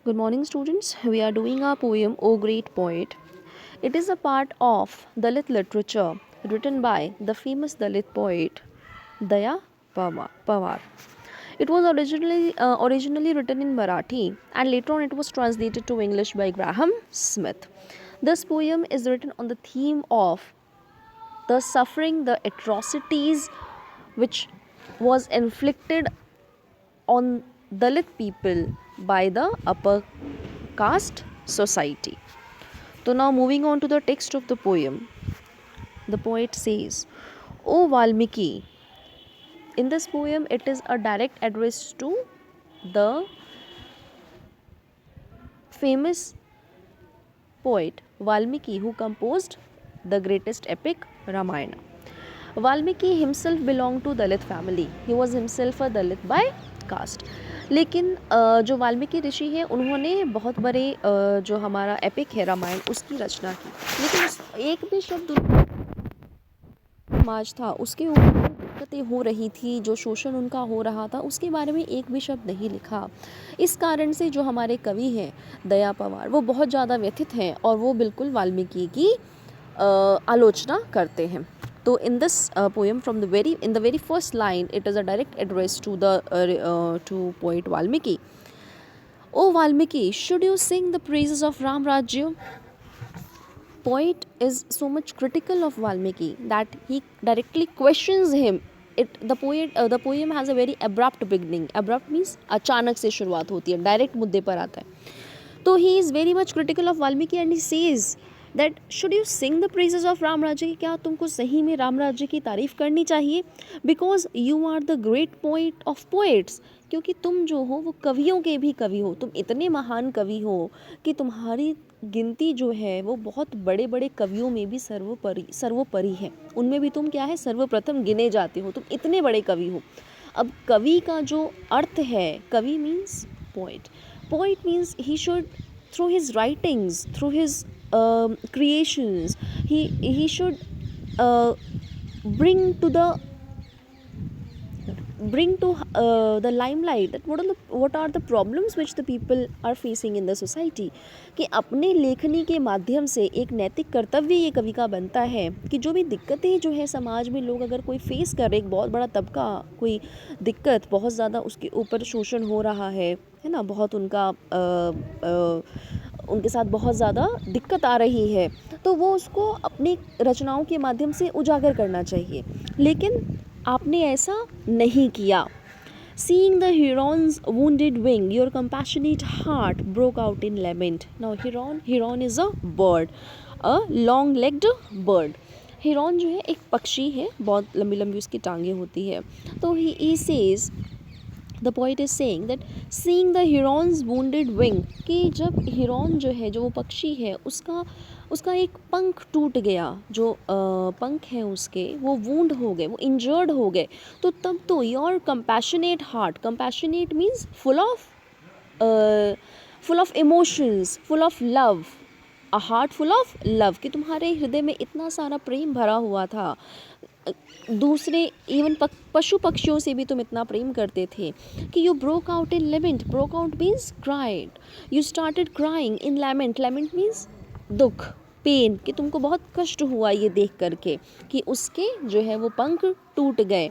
Good morning, students. We are doing our poem O Great Poet. It is a part of Dalit literature written by the famous Dalit poet Daya Pawar. It was originally written in Marathi and later on it was translated to English by Graham Smith. This poem is written on the theme of the suffering, the atrocities which was inflicted on Dalit people by the upper caste society. So now moving on to the text of the poem, the poet says, O Valmiki. In this poem, it is a direct address to the famous poet Valmiki who composed the greatest epic Ramayana. Valmiki himself belonged to Dalit family. He was himself a Dalit by caste. लेकिन जो वाल्मीकि ऋषि हैं उन्होंने बहुत बड़े जो हमारा epic है रामायण उसकी रचना की, लेकिन एक भी शब्द समाज था उसके ऊपर दिक्कतें हो रही थी, जो शोषण उनका हो रहा था उसके बारे में एक भी शब्द नहीं लिखा। इस कारण से जो हमारे कवि हैं दया पवार वो बहुत ज़्यादा व्यथित हैं और वो बिल्कुल वाल्मीकि की आलोचना करते हैं। So in this poem, in the very first line, it is a direct address to to poet Valmiki. O Valmiki, should you sing the praises of Ram Rajya? Poet is so much critical of Valmiki that he directly questions him. The poem has a very abrupt beginning. Abrupt means अचानक से शुरुआत होती है, direct मुद्दे पर आता है। तो he is very much critical of Valmiki and he says that should you sing the praises of Ram राज्य की, क्या तुमको सही में राम राज्य की तारीफ़ करनी चाहिए, because you are the great poet of poets, क्योंकि तुम जो हो वो कवियों के भी कवि हो, तुम इतने महान कवि हो कि तुम्हारी गिनती जो है वो बहुत बड़े बड़े कवियों में भी सर्वोपरि है, उनमें भी तुम क्या है सर्वप्रथम गिने जाते हो, तुम इतने बड़े कवि हो। अब कवि का जो अर्थ है, कवि means poet, poet means he should through his writings, through his creations, he should bring to the limelight that what are the problems which the people are facing in the society, कि अपने लेखनी के माध्यम से एक नैतिक कर्तव्य ये कवि का बनता है कि जो भी दिक्कतें जो है समाज में लोग अगर कोई फेस कर रहे, एक बहुत बड़ा तबका कोई दिक्कत बहुत ज़्यादा उसके ऊपर शोषण हो रहा है ना, बहुत उनके साथ बहुत ज़्यादा दिक्कत आ रही है, तो वो उसको अपनी रचनाओं के माध्यम से उजागर करना चाहिए, लेकिन आपने ऐसा नहीं किया। Seeing the heron's wounded wing, your compassionate heart broke out in lament. Now heron is a bird, a long-legged bird. Heron जो है एक पक्षी है, बहुत लंबी लंबी उसकी टांगें होती है। तो he says, the poet is saying that seeing the heron's wounded wing, कि जब हिरॉन जो है, जो वो पक्षी है, उसका एक पंख टूट गया, जो पंख हैं उसके वो वूंड हो गए, वो इंजर्ड हो गए, तो तब तो your compassionate heart, compassionate means full of emotions, full of love, a heart full of love, कि तुम्हारे हृदय में इतना सारा प्रेम भरा हुआ था, दूसरे इवन पशु पक्षियों से भी तुम इतना प्रेम करते थे कि you broke out in lament, broke out means cried, you started crying in lament, lament means दुख, पेन, कि तुमको बहुत कष्ट हुआ ये देख करके कि उसके जो है वो पंख टूट गए।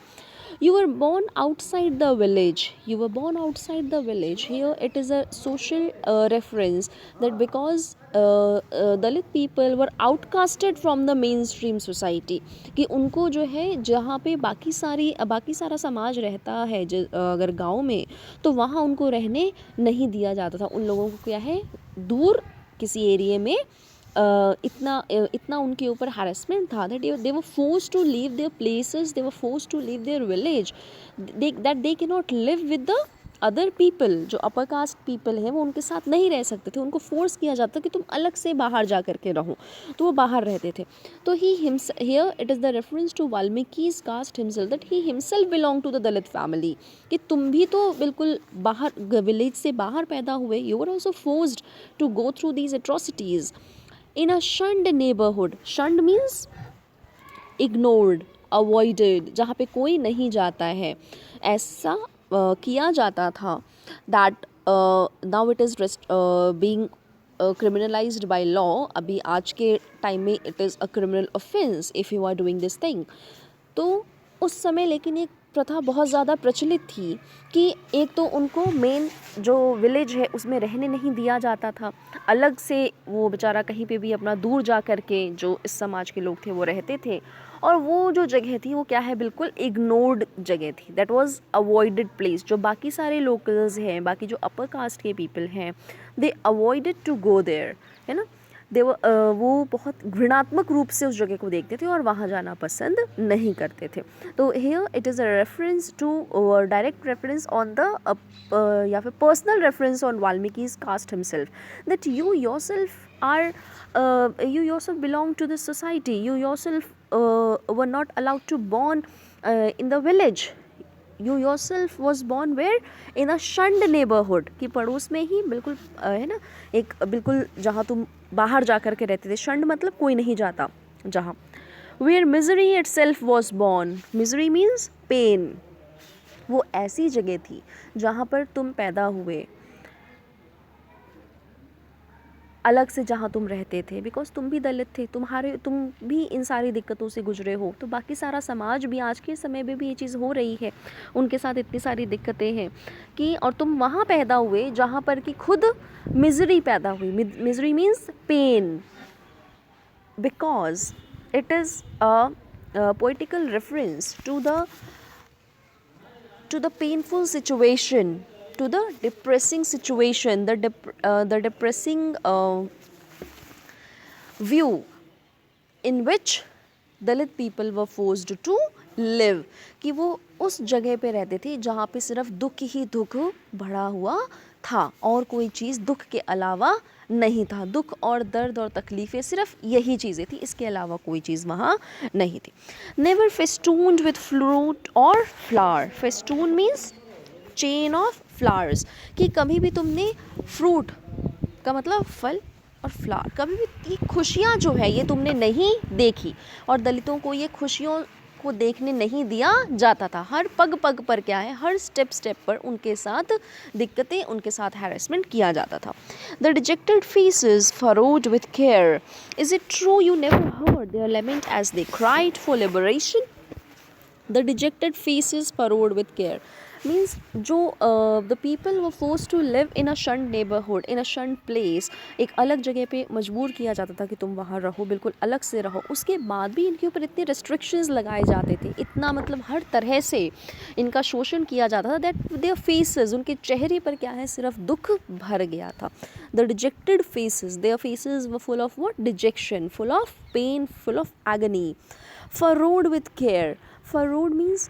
You were born outside the village. You were born outside the village. Here it is a social reference that because Dalit people were outcasted from the mainstream society, कि उनको जो है जहाँ पे बाकी सारा समाज रहता है, अगर गांव में, तो वहाँ उनको रहने नहीं दिया जाता था, उन लोगों को क्या है दूर किसी एरिया में इतना उनके ऊपर हैरेसमेंट था that they were forced to leave their places, they were forced to leave their village, that they cannot live with the other people, जो अपर कास्ट पीपल हैं वो उनके साथ नहीं रह सकते थे, उनको फोर्स किया जाता कि तुम अलग से बाहर जा करके रहो, तो वो बाहर रहते थे। तो here it is the reference to Valmiki's caste himself, that he himself belonged to the Dalit family, कि तुम भी तो बिल्कुल बाहर विलेज से बाहर पैदा हुए, you were also forced to go through these atrocities in a shunned neighborhood. Shunned means ignored, avoided, जहाँ पे कोई नहीं जाता है, ऐसा किया जाता था, that now it is being criminalized by law. अभी आज के टाइम में it is a criminal offense if you are doing this thing. तो उस समय लेकिन एक प्रथा बहुत ज़्यादा प्रचलित थी कि एक तो उनको मेन जो विलेज है उसमें रहने नहीं दिया जाता था, अलग से वो बेचारा कहीं पे भी अपना दूर जा कर के जो इस समाज के लोग थे वो रहते थे, और वो जो जगह थी वो क्या है, बिल्कुल इग्नोर्ड जगह थी. That was avoided place. जो बाकी सारे लोकल्स हैं, बाकी जो अपर कास्ट के पीपल हैं, दे अवॉइडेड टू गो देयर, है ना. वो बहुत घृणात्मक रूप से उस जगह को देखते थे और वहाँ जाना पसंद नहीं करते थे. तो here it is a reference to direct reference on the या फिर personal reference on Valmiki's caste himself, that you yourself are you yourself belong to this society. You yourself were not allowed to born in the village. You yourself was born where? In a shunned neighborhood. कि पड़ोस में ही बिल्कुल है ना, एक बिल्कुल जहाँ तुम बाहर जा कर के रहते थे. shunned मतलब कोई नहीं जाता जहाँ. Where misery itself was born. Misery means pain. वो ऐसी जगह थी जहाँ पर तुम पैदा हुए, अलग से जहाँ तुम रहते थे, बिकॉज तुम भी दलित थे, तुम भी इन सारी दिक्कतों से गुजरे हो. तो बाकी सारा समाज भी आज के समय में भी ये चीज़ हो रही है, उनके साथ इतनी सारी दिक्कतें हैं कि, और तुम वहाँ पैदा हुए जहाँ पर कि खुद मिजरी पैदा हुई. Misery means pain, because it is a poetical reference to the painful situation, to the depressing situation, the depressing view in which Dalit people were forced to live. कि वो उस जगह पे रहते थे जहाँ पे सिर्फ दुख ही दुख भरा हुआ था और कोई चीज़ दुख के अलावा नहीं था. दुख और दर्द और तकलीफ़ें सिर्फ यही चीज़ें थी, इसके अलावा कोई चीज़ वहाँ नहीं थी. Never festooned with fruit or flower. Festoon means chain of flowers. कि कभी भी तुमने फ्रूट का मतलब फल और फ्लावर, कभी भी ये खुशियाँ जो है ये तुमने नहीं देखी, और दलितों को ये खुशियों को देखने नहीं दिया जाता था. हर पग पग पर क्या है, हर स्टेप स्टेप पर उनके साथ दिक्कतें, उनके साथ हैरेसमेंट किया जाता था. The dejected faces furrowed with care. Is it true you never heard their lament as they cried for liberation. The dejected faces furrowed with care means जो the people were forced to live in a shunned neighborhood, in a shunned place. एक अलग जगह पे मजबूर किया जाता था कि तुम वहाँ रहो, बिल्कुल अलग से रहो. उसके बाद भी इनके ऊपर इतने restrictions लगाए जाते थे, इतना मतलब हर तरह से इनका शोषण किया जाता था, that their faces, उनके चेहरे पर क्या है, सिर्फ दुख भर गया था. The dejected faces, their faces were full of what? Dejection, full of pain, full of agony. Furrowed with care. Furrowed means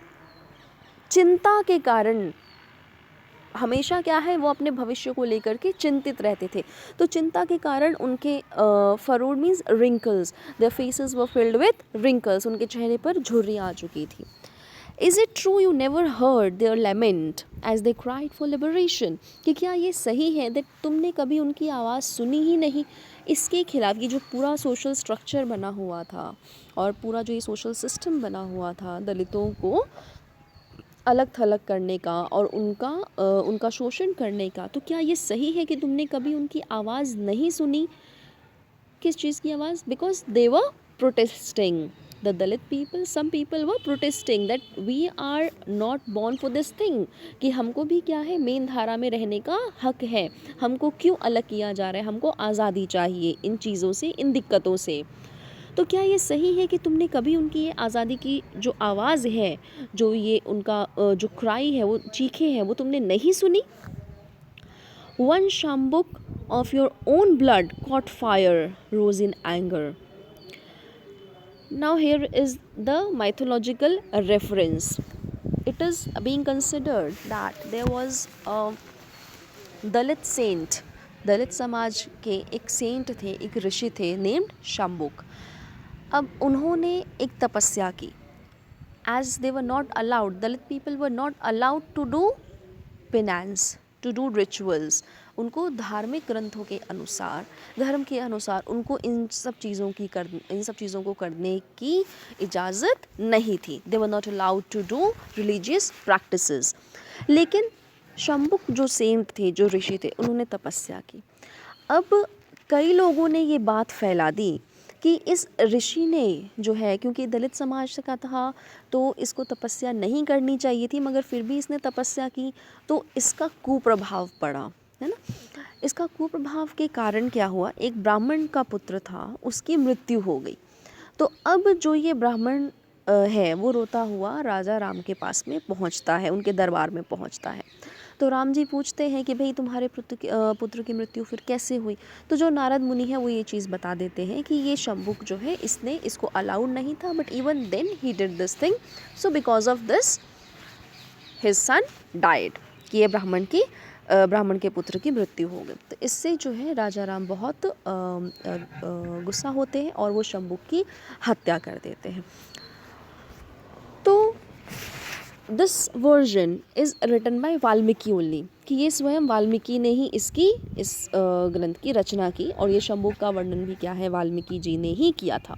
चिंता के कारण, हमेशा क्या है, वो अपने भविष्य को लेकर के चिंतित रहते थे. तो चिंता के कारण उनके furrowed means wrinkles, their faces were filled with wrinkles, उनके चेहरे पर झुर्रियाँ आ चुकी थी. Is it true you never heard their lament as they cried for liberation. कि क्या ये सही है दैट तुमने कभी उनकी आवाज़ सुनी ही नहीं इसके खिलाफ. ये जो पूरा सोशल स्ट्रक्चर बना हुआ था और पूरा जो ये सोशल सिस्टम बना हुआ था दलितों को अलग थलग करने का और उनका शोषण करने का, तो क्या ये सही है कि तुमने कभी उनकी आवाज़ नहीं सुनी. किस चीज़ की आवाज़? Because they were protesting. The Dalit people, some people were protesting that we are not born for this thing. कि हमको भी क्या है, मेन धारा में रहने का हक है, हमको क्यों अलग किया जा रहा है, हमको आज़ादी चाहिए इन चीज़ों से, इन दिक्कतों से. तो क्या ये सही है कि तुमने कभी उनकी ये आज़ादी की जो आवाज़ है, जो ये उनका जो क्राई है, वो चीखें हैं, वो तुमने नहीं सुनी. One Shambuka of your own blood caught fire rose in anger. Now here is the mythological reference. It is being considered that there was a Dalit saint. Dalit समाज के एक सेंट थे, एक ऋषि थे नेम्ड शाम्बुक. अब उन्होंने एक तपस्या की. As they were not allowed, Dalit people were not allowed to do penance, to do rituals. उनको धार्मिक ग्रंथों के अनुसार, धर्म के अनुसार उनको इन सब चीज़ों को करने की इजाज़त नहीं थी. They were not allowed to do religious practices. लेकिन शंबुक जो सेंट थे, जो ऋषि थे, उन्होंने तपस्या की। अब कई लोगों ने ये बात फैला दी कि इस ऋषि ने जो है, क्योंकि दलित समाज का था तो इसको तपस्या नहीं करनी चाहिए थी, मगर फिर भी इसने तपस्या की तो इसका कुप्रभाव पड़ा, है ना। इसका कुप्रभाव के कारण क्या हुआ, एक ब्राह्मण का पुत्र था, उसकी मृत्यु हो गई। तो अब जो ये ब्राह्मण है वो रोता हुआ राजा राम के पास में पहुंचता है, उनके दरबार में पहुंचता है। तो राम जी पूछते हैं कि भाई तुम्हारे पुत्र की मृत्यु फिर कैसे हुई। तो जो नारद मुनि है वो ये चीज़ बता देते हैं कि ये शंबुक जो है इसने इसको अलाउड नहीं था, but even then he did this thing, so because of this his son died, कि ये ब्राह्मण के पुत्र की मृत्यु हो गई। तो इससे जो है राजा राम बहुत गुस्सा होते हैं और वो शंबुक की हत्या कर देते हैं। तो this version is written by Valmiki only, कि ये स्वयं वाल्मीकि ने ही इस ग्रंथ की रचना की, और ये शंबुक का वर्णन भी क्या है, वाल्मीकि जी ने ही किया था।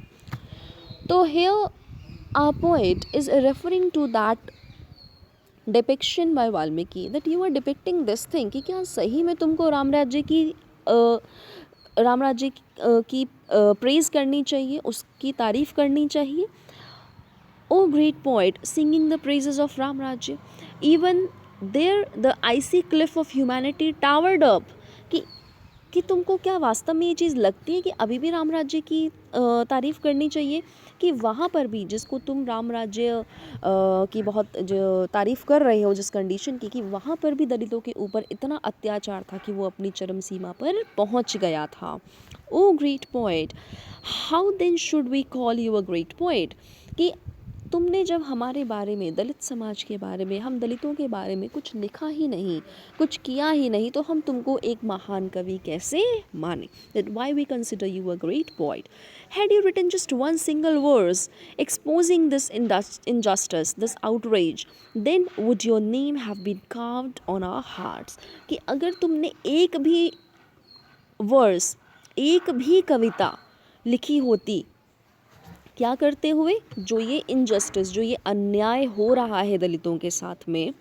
तो here our poet is referring to that depiction by Valmiki, that you are depicting this thing, कि क्या सही में तुमको राम राज्य की प्रेज़ करनी चाहिए, उसकी तारीफ़ करनी चाहिए। O great poet, singing the praises of Ram Rajya, even there the icy cliff of humanity towered up, कि तुमको क्या वास्तव में ये चीज़ लगती है कि अभी भी राम राज्य की तारीफ़ करनी चाहिए, कि वहाँ पर भी जिसको तुम राम राज्य की बहुत जो तारीफ़ कर रहे हो, जिस कंडीशन की, कि वहाँ पर भी दलितों के ऊपर इतना अत्याचार था कि वो अपनी चरम सीमा पर पहुँच गया था। Oh great poet, how then should we call you a great poet, कि तुमने जब हमारे बारे में, दलित समाज के बारे में, हम दलितों के बारे में कुछ लिखा ही नहीं, कुछ किया ही नहीं, तो हम तुमको एक महान कवि कैसे माने। That why we consider you a great poet. Had you written just one single verse exposing this injustice, this outrage, then would your name have been carved on our hearts, कि अगर तुमने एक भी वर्स, एक भी कविता लिखी होती, क्या करते हुए, जो ये इनजस्टिस, जो ये अन्याय हो रहा है दलितों के साथ में,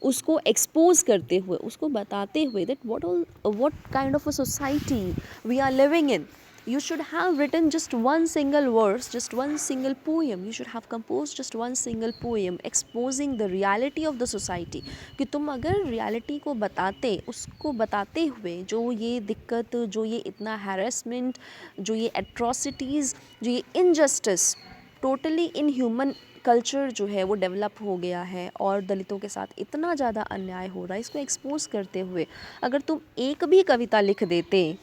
उसको एक्सपोज करते हुए, उसको बताते हुए that what kind of a society we are living in, you should have written just one single verse, just one single poem, you should have composed just one single poem exposing the reality of the society, कि तुम अगर reality को बताते, उसको बताते हुए जो ये दिक्कत, जो ये इतना हैरेसमेंट, जो ये एट्रोसिटीज़, जो ये injustice, totally in human culture जो है वो डेवलप हो गया है और दलितों के साथ इतना ज़्यादा अन्याय हो रहा है, इसको एक्सपोज करते हुए अगर तुम एक भी कविता लिख देते,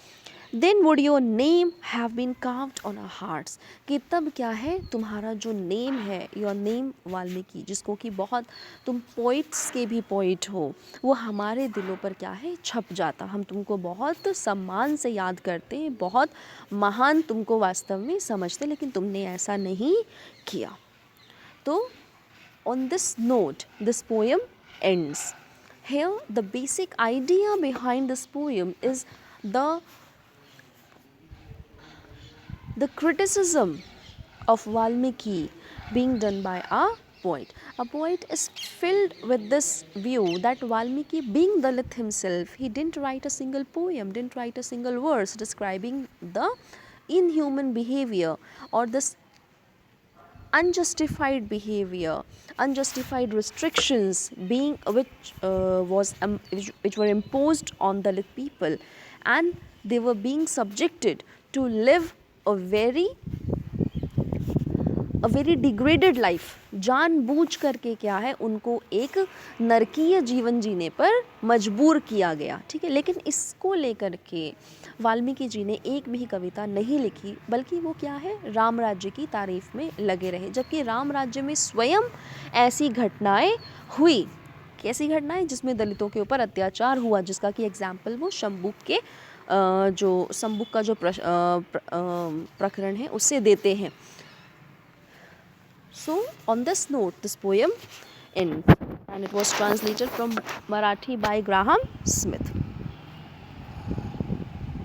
then would your name have been carved on our hearts, कि तब क्या है, तुम्हारा जो नेम है, your name वाल्मीकि, जिसको कि बहुत तुम पोइट्स के भी पोइट हो, वो हमारे दिलों पर क्या है, छप जाता। हम तुमको बहुत सम्मान से याद करते हैं, बहुत महान तुमको वास्तव में समझते, लेकिन तुमने ऐसा नहीं किया। तो on this note this poem ends. Here the basic idea behind this poem is the criticism of Valmiki being done by a poet. A poet is filled with this view that Valmiki, being Dalit himself, he didn't write a single poem, didn't write a single verse describing the inhuman behavior or this unjustified behavior, unjustified restrictions being which were imposed on Dalit people, and they were being subjected to live a very degraded life, जानबूझ करके क्या है, उनको एक नरकीय जीवन जीने पर मजबूर किया गया, ठीक है। लेकिन इसको लेकर के वाल्मीकि जी ने एक भी कविता नहीं लिखी, बल्कि वो क्या है, राम राज्य की तारीफ में लगे रहे, जबकि राम राज्य में स्वयं ऐसी घटनाएं हुई, कैसी घटनाएं, जिसमें दलितों के ऊपर अत्याचार हुआ, जिसका कि एग्जाम्पल वो शंबुक का जो प्रकरण है उससे देते हैं। So on this note this poem ends, and it was translated from Marathi by Graham Smith.